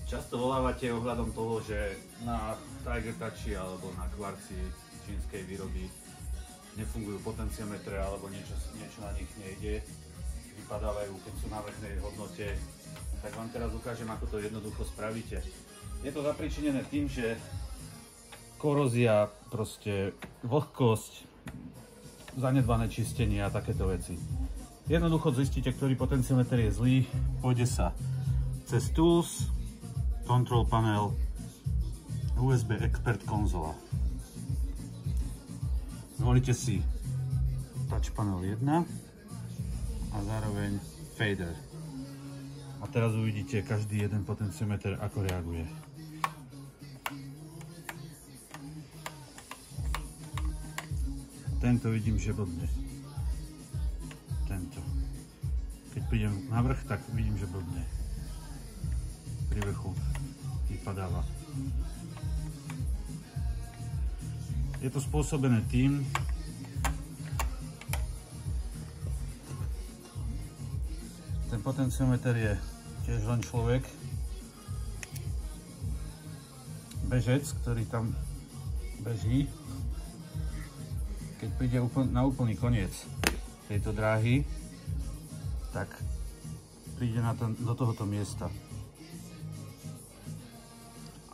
Často volávate ohľadom toho, že na Tiger Touchi alebo na kvarci čínskej výroby nefungujú potenciometre alebo niečo na nich nejde, vypadávajú, keď sú na vrchnej hodnote. Tak vám teraz ukážem, ako to jednoducho spravíte. Je to zapričinené tým, že korózia, proste vlhkosť, zanedbané čistenie a takéto veci. Jednoducho zistíte, ktorý potenciometer je zlý, pôjde sa cez Tools, Control Panel, USB Expert konzola. Zvolíte si Touch Panel 1 a zároveň Fader. A teraz uvidíte každý jeden potenciometer, ako reaguje. Tento vidím, že blbne. Tento. Keď prídem na vrch, tak vidím, že blbne. Pri vrchu vypadáva. Je to spôsobené tým, ten potenciometer je tiež len človek, bežec, ktorý tam beží. Keď príde na úplný koniec tejto dráhy, tak príde do tohoto miesta.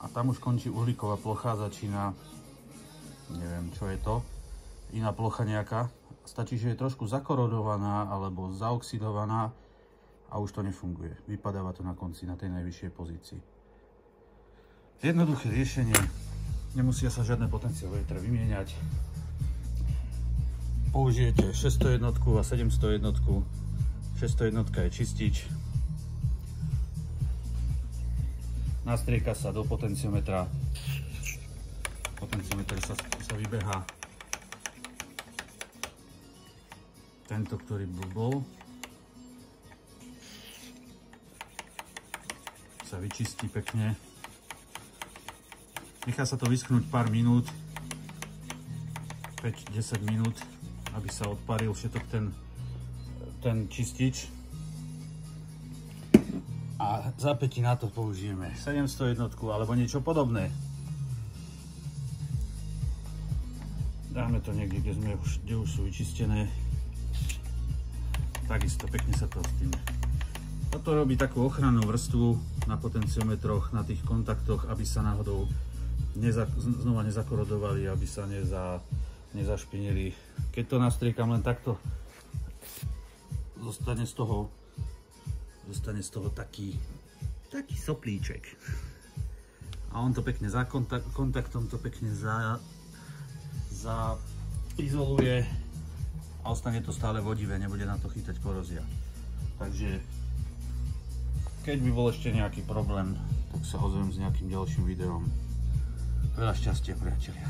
A tam už končí uhlíková plocha, začína, neviem čo je to, iná plocha nejaká. Stačí, že je trošku zakorodovaná alebo zaoxidovaná a už to nefunguje. Vypadáva to na konci, na tej najvyššej pozícii. Jednoduché riešenie, nemusia sa žiadne potenciometre vymieňať. Použijete 601 a 701. 601 je čistič. Nastrieka sa do potenciometra. Potenciometer sa vybehá. Tento, ktorý bol, sa vyčistí pekne. Nechá sa to vyschnúť pár minút, 5-10 minút, aby sa odparil všetok ten čistič. A zápätí na to použijeme 701 alebo niečo podobné. Dáme to niekde, kde už sú vyčistené. Takisto pekne sa to odstýne. Toto robí takú ochrannú vrstvu na potenciometroch, na tých kontaktoch, aby sa náhodou znova nezakorodovali, aby sa nezašpinili. Keď to nastriekam len takto, zostane z toho taký soplíček. A on to pekne za kontaktom to pekne izoluje a ostane to stále vodivé, nebude na to chytať korózia. Takže keď by bol ešte nejaký problém, tak sa ozvem s nejakým ďalším videom. Veľa šťastia, priatelia.